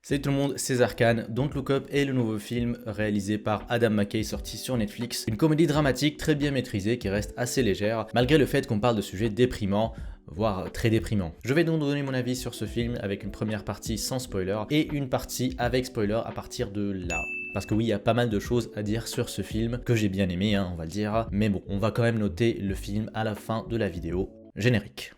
Salut tout le monde, c'est Zarkan. Don't Look Up est le nouveau film réalisé par Adam McKay sorti sur Netflix. Une comédie dramatique très bien maîtrisée qui reste assez légère, malgré le fait qu'on parle de sujets déprimants, voire très déprimants. Je vais donc donner mon avis sur ce film avec une première partie sans spoiler et une partie avec spoiler à partir de là. Parce que oui, il y a pas mal de choses à dire sur ce film que j'ai bien aimé, on va le dire. Mais bon, on va quand même noter le film à la fin de la vidéo. Générique.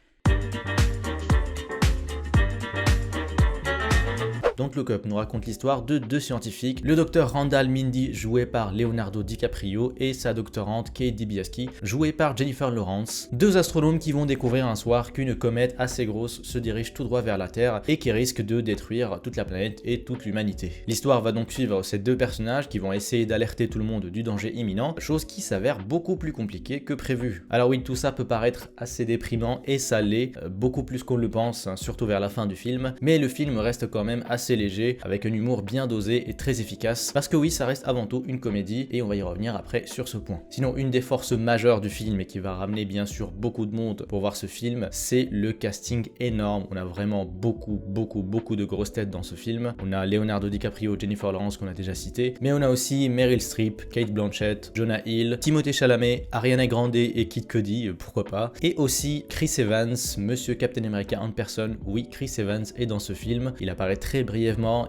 Don't Look Up nous raconte l'histoire de deux scientifiques, le docteur Randall Mindy joué par Leonardo DiCaprio et sa doctorante Kate Dibiasky jouée par Jennifer Lawrence, deux astronomes qui vont découvrir un soir qu'une comète assez grosse se dirige tout droit vers la Terre et qui risque de détruire toute la planète et toute l'humanité. L'histoire va donc suivre ces deux personnages qui vont essayer d'alerter tout le monde du danger imminent, chose qui s'avère beaucoup plus compliquée que prévu. Alors oui, tout ça peut paraître assez déprimant et ça l'est, beaucoup plus qu'on le pense, surtout vers la fin du film, mais le film reste quand même assez léger, avec un humour bien dosé et très efficace, parce que oui, ça reste avant tout une comédie, et on va y revenir après sur ce point. Sinon, une des forces majeures du film, et qui va ramener bien sûr beaucoup de monde pour voir ce film, c'est le casting énorme. On a vraiment beaucoup de grosses têtes dans ce film. On a Leonardo DiCaprio, Jennifer Lawrence qu'on a déjà cité, mais on a aussi Meryl Streep, Kate Blanchett, Jonah Hill, Timothée Chalamet, Ariana Grande et Kid Cudi, pourquoi pas, et aussi Chris Evans, Monsieur Captain America en personne. Oui, Chris Evans est dans ce film, il apparaît très brièvement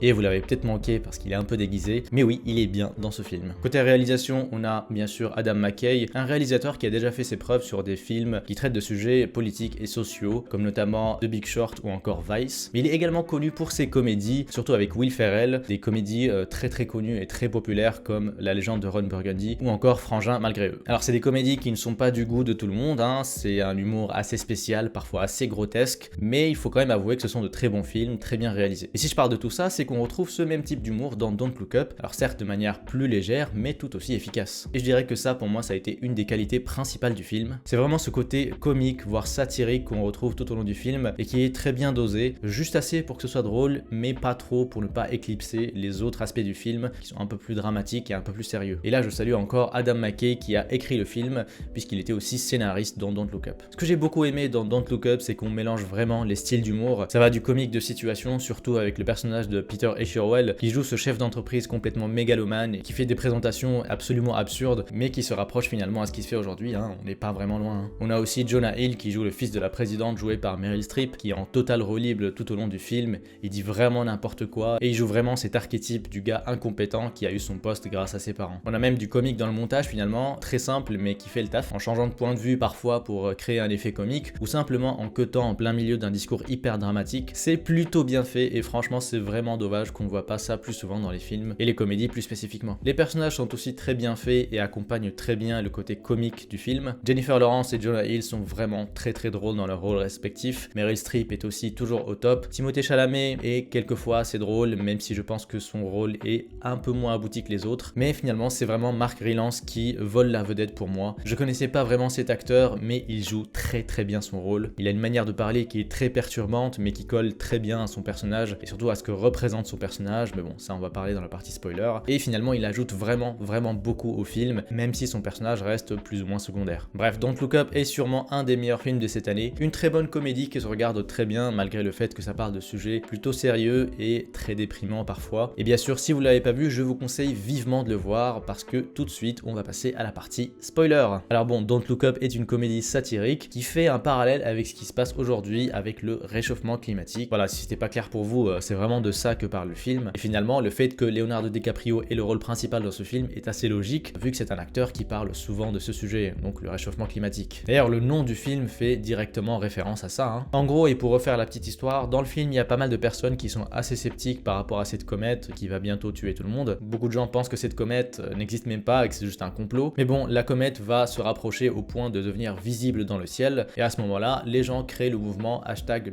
et vous l'avez peut-être manqué parce qu'il est un peu déguisé, mais oui, il est bien dans ce film. Côté réalisation, on a bien sûr Adam McKay, un réalisateur qui a déjà fait ses preuves sur des films qui traitent de sujets politiques et sociaux, comme notamment The Big Short ou encore Vice, mais il est également connu pour ses comédies, surtout avec Will Ferrell, des comédies très connues et très populaires comme La Légende de Ron Burgundy ou encore Frangin malgré eux. Alors c'est des comédies qui ne sont pas du goût de tout le monde, c'est un humour assez spécial, parfois assez grotesque, mais il faut quand même avouer que ce sont de très bons films, très bien réalisés. Et si je parle de tout ça, c'est qu'on retrouve ce même type d'humour dans Don't Look Up, alors certes de manière plus légère, mais tout aussi efficace. Et je dirais que ça, pour moi, ça a été une des qualités principales du film. C'est vraiment ce côté comique, voire satirique qu'on retrouve tout au long du film, et qui est très bien dosé, juste assez pour que ce soit drôle, mais pas trop pour ne pas éclipser les autres aspects du film, qui sont un peu plus dramatiques et un peu plus sérieux. Et là, je salue encore Adam McKay, qui a écrit le film, puisqu'il était aussi scénariste dans Don't Look Up. Ce que j'ai beaucoup aimé dans Don't Look Up, c'est qu'on mélange vraiment les styles d'humour. Ça va du comique de situation, surtout avec le personnage de Peter Escherwell qui joue ce chef d'entreprise complètement mégalomane et qui fait des présentations absolument absurdes mais qui se rapproche finalement à ce qui se fait aujourd'hui, on n'est pas vraiment loin. On a aussi Jonah Hill qui joue le fils de la présidente joué par Meryl Streep qui est en total roue libre tout au long du film, il dit vraiment n'importe quoi et il joue vraiment cet archétype du gars incompétent qui a eu son poste grâce à ses parents. On a même du comique dans le montage finalement, très simple mais qui fait le taf en changeant de point de vue parfois pour créer un effet comique ou simplement en cutant en plein milieu d'un discours hyper dramatique. C'est plutôt bien fait et franchement c'est vraiment dommage qu'on ne voit pas ça plus souvent dans les films et les comédies plus spécifiquement. Les personnages sont aussi très bien faits et accompagnent très bien le côté comique du film. Jennifer Lawrence et Jonah Hill sont vraiment très drôles dans leurs rôles respectifs. Meryl Streep est aussi toujours au top. Timothée Chalamet est quelquefois assez drôle, même si je pense que son rôle est un peu moins abouti que les autres. Mais finalement, c'est vraiment Mark Rylance qui vole la vedette pour moi. Je connaissais pas vraiment cet acteur, mais il joue très bien son rôle. Il a une manière de parler qui est très perturbante, mais qui colle très bien à son personnage et surtout à ce que représente son personnage, mais bon, ça on va parler dans la partie spoiler. Et finalement, il ajoute vraiment beaucoup au film, même si son personnage reste plus ou moins secondaire. Bref, Don't Look Up est sûrement un des meilleurs films de cette année. Une très bonne comédie qui se regarde très bien, malgré le fait que ça parle de sujets plutôt sérieux et très déprimants parfois. Et bien sûr, si vous l'avez pas vu, je vous conseille vivement de le voir, parce que tout de suite, on va passer à la partie spoiler. Alors bon, Don't Look Up est une comédie satirique qui fait un parallèle avec ce qui se passe aujourd'hui avec le réchauffement climatique. Voilà, si c'était pas clair pour vous, c'est vraiment de ça que parle le film. Et finalement, le fait que Leonardo DiCaprio ait le rôle principal dans ce film est assez logique, vu que c'est un acteur qui parle souvent de ce sujet, donc le réchauffement climatique. D'ailleurs, le nom du film fait directement référence à ça. En gros, et pour refaire la petite histoire, dans le film, il y a pas mal de personnes qui sont assez sceptiques par rapport à cette comète qui va bientôt tuer tout le monde. Beaucoup de gens pensent que cette comète n'existe même pas et que c'est juste un complot. Mais bon, la comète va se rapprocher au point de devenir visible dans le ciel, et à ce moment-là, les gens créent le mouvement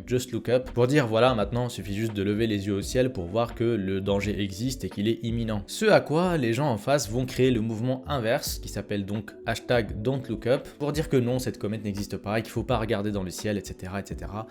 #JustLookUp pour dire voilà, maintenant, il suffit juste de lever les yeux au ciel pour voir que le danger existe et qu'il est imminent. Ce à quoi les gens en face vont créer le mouvement inverse qui s'appelle donc #Don'tLookUp pour dire que non, cette comète n'existe pas et qu'il faut pas regarder dans le ciel, etc.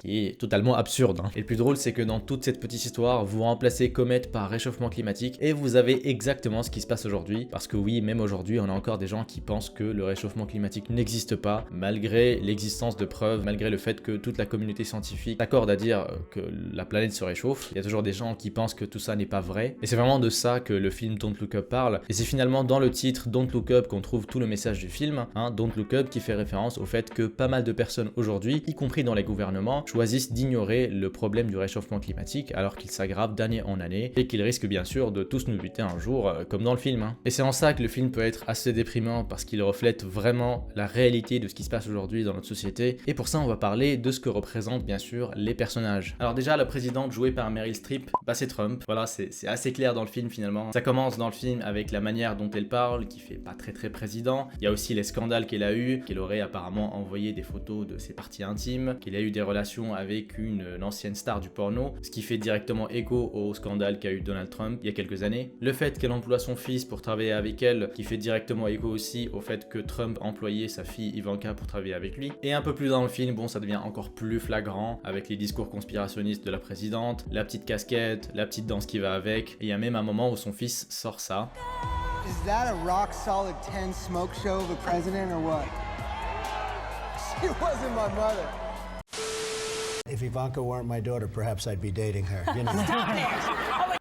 qui est totalement absurde. Et le plus drôle, c'est que dans toute cette petite histoire, vous remplacez comète par réchauffement climatique et vous avez exactement ce qui se passe aujourd'hui, parce que oui, même aujourd'hui, on a encore des gens qui pensent que le réchauffement climatique n'existe pas, malgré l'existence de preuves, malgré le fait que toute la communauté scientifique s'accorde à dire que la planète se réchauffe. Il y a toujours sûr des gens qui pensent que tout ça n'est pas vrai. Et c'est vraiment de ça que le film Don't Look Up parle. Et c'est finalement dans le titre Don't Look Up qu'on trouve tout le message du film, hein, Don't Look Up, qui fait référence au fait que pas mal de personnes aujourd'hui, y compris dans les gouvernements, choisissent d'ignorer le problème du réchauffement climatique alors qu'il s'aggrave d'année en année et qu'il risque bien sûr de tous nous buter un jour, comme dans le film. Hein. Et c'est en ça que le film peut être assez déprimant parce qu'il reflète vraiment la réalité de ce qui se passe aujourd'hui dans notre société. Et pour ça, on va parler de ce que représentent bien sûr les personnages. Alors déjà, la présidente jouée par Meryl Streep, bah c'est Trump. Voilà, c'est assez clair dans le film finalement. Ça commence dans le film avec la manière dont elle parle, qui fait pas très président. Il y a aussi les scandales qu'elle a eu, qu'elle aurait apparemment envoyé des photos de ses parties intimes, qu'elle a eu des relations avec une ancienne star du porno, ce qui fait directement écho au scandale qu'a eu Donald Trump il y a quelques années. Le fait qu'elle emploie son fils pour travailler avec elle, qui fait directement écho aussi au fait que Trump employait sa fille Ivanka pour travailler avec lui. Et un peu plus dans le film, bon, ça devient encore plus flagrant avec les discours conspirationnistes de la présidente, la petite casquette, la petite danse qui va avec. Et il y a même un moment où son fils sort ça. Is that a rock solid 10 smoke show of a president or what? She wasn't my mother. If Ivanka weren't my daughter, perhaps I'd be dating her, you know.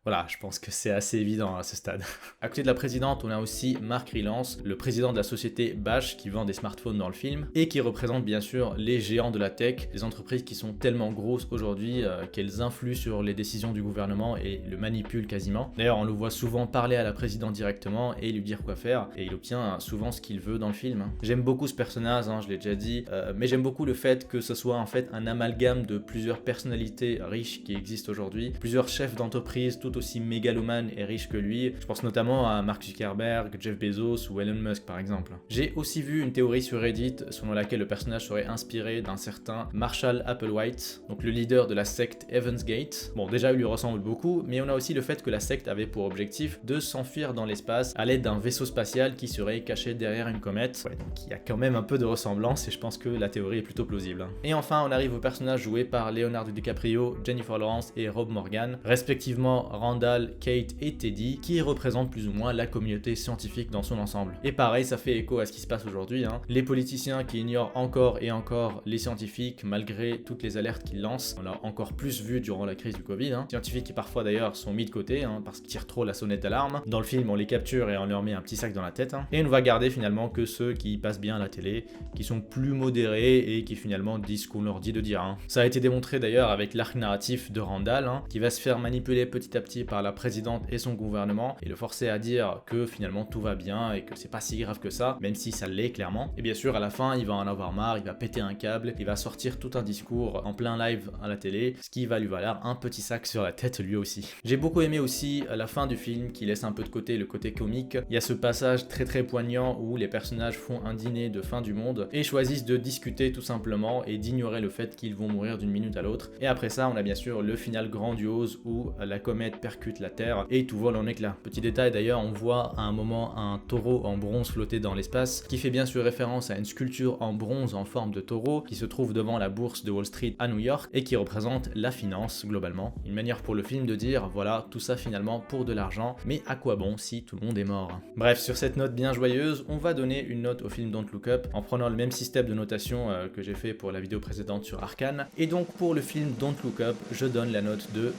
Voilà, je pense que c'est assez évident à ce stade. À côté de la présidente, on a aussi Mark Rylance, le président de la société Bash qui vend des smartphones dans le film et qui représente bien sûr les géants de la tech, les entreprises qui sont tellement grosses aujourd'hui qu'elles influent sur les décisions du gouvernement et le manipulent quasiment. D'ailleurs, on le voit souvent parler à la présidente directement et lui dire quoi faire et il obtient souvent ce qu'il veut dans le film. J'aime beaucoup ce personnage, je l'ai déjà dit, mais j'aime beaucoup le fait que ce soit en fait un amalgame de plusieurs personnalités riches qui existent aujourd'hui, plusieurs chefs d'entreprise tout aussi mégalomane et riche que lui. Je pense notamment à Mark Zuckerberg, Jeff Bezos ou Elon Musk par exemple. J'ai aussi vu une théorie sur Reddit selon laquelle le personnage serait inspiré d'un certain Marshall Applewhite, donc le leader de la secte Heaven's Gate. Bon, déjà il lui ressemble beaucoup, mais on a aussi le fait que la secte avait pour objectif de s'enfuir dans l'espace à l'aide d'un vaisseau spatial qui serait caché derrière une comète. Ouais, donc il y a quand même un peu de ressemblance et je pense que la théorie est plutôt plausible. Et enfin, on arrive aux personnages joués par Leonardo DiCaprio, Jennifer Lawrence et Rob Morgan, respectivement Randall, Kate et Teddy, qui représentent plus ou moins la communauté scientifique dans son ensemble. Et pareil, ça fait écho à ce qui se passe aujourd'hui, les politiciens qui ignorent encore et encore les scientifiques malgré toutes les alertes qu'ils lancent. On l'a encore plus vu durant la crise du Covid, scientifiques qui parfois d'ailleurs sont mis de côté parce qu'ils tirent trop la sonnette d'alarme. Dans le film, on les capture et on leur met un petit sac dans la tête, et on ne va garder finalement que ceux qui passent bien à la télé, qui sont plus modérés et qui finalement disent ce qu'on leur dit de dire. Ça a été démontré d'ailleurs avec l'arc narratif de Randall, qui va se faire manipuler petit à petit par la présidente et son gouvernement et le forcer à dire que finalement tout va bien et que c'est pas si grave que ça, même si ça l'est clairement. Et bien sûr, à la fin, il va en avoir marre, il va péter un câble, il va sortir tout un discours en plein live à la télé, ce qui va lui valoir un petit sac sur la tête lui aussi. J'ai beaucoup aimé aussi la fin du film qui laisse un peu de côté le côté comique. Il y a ce passage très poignant où les personnages font un dîner de fin du monde et choisissent de discuter tout simplement et d'ignorer le fait qu'ils vont mourir d'une minute à l'autre. Et après ça, on a bien sûr le final grandiose où la comète percute la Terre et tout vole en éclats. Petit détail d'ailleurs, on voit à un moment un taureau en bronze flotter dans l'espace, qui fait bien sûr référence à une sculpture en bronze en forme de taureau qui se trouve devant la bourse de Wall Street à New York et qui représente la finance globalement. Une manière pour le film de dire voilà, tout ça finalement pour de l'argent, mais à quoi bon si tout le monde est mort. Bref, sur cette note bien joyeuse, on va donner une note au film Don't Look Up en prenant le même système de notation que j'ai fait pour la vidéo précédente sur Arcane. Et donc pour le film Don't Look Up, je donne la note de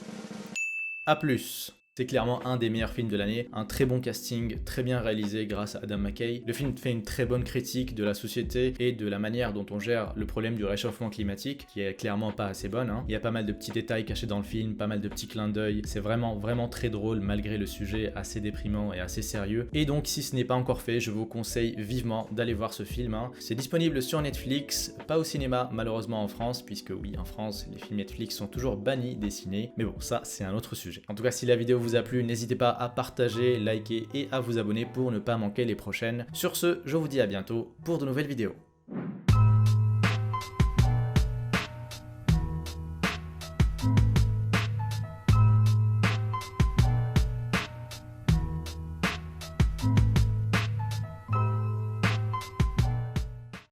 A+. C'est clairement un des meilleurs films de l'année, un très bon casting, très bien réalisé grâce à Adam McKay. Le film fait une très bonne critique de la société et de la manière dont on gère le problème du réchauffement climatique, qui est clairement pas assez bonne. Il y a pas mal de petits détails cachés dans le film, pas mal de petits clins d'œil. C'est vraiment très drôle malgré le sujet assez déprimant et assez sérieux. Et donc si ce n'est pas encore fait, je vous conseille vivement d'aller voir ce film. C'est disponible sur Netflix, pas au cinéma malheureusement en France, puisque oui, en France, les films Netflix sont toujours bannis des ciné. Mais bon, ça c'est un autre sujet. En tout cas, si la vidéo vous a plu, n'hésitez pas à partager, liker et à vous abonner pour ne pas manquer les prochaines. Sur ce, je vous dis à bientôt pour de nouvelles vidéos.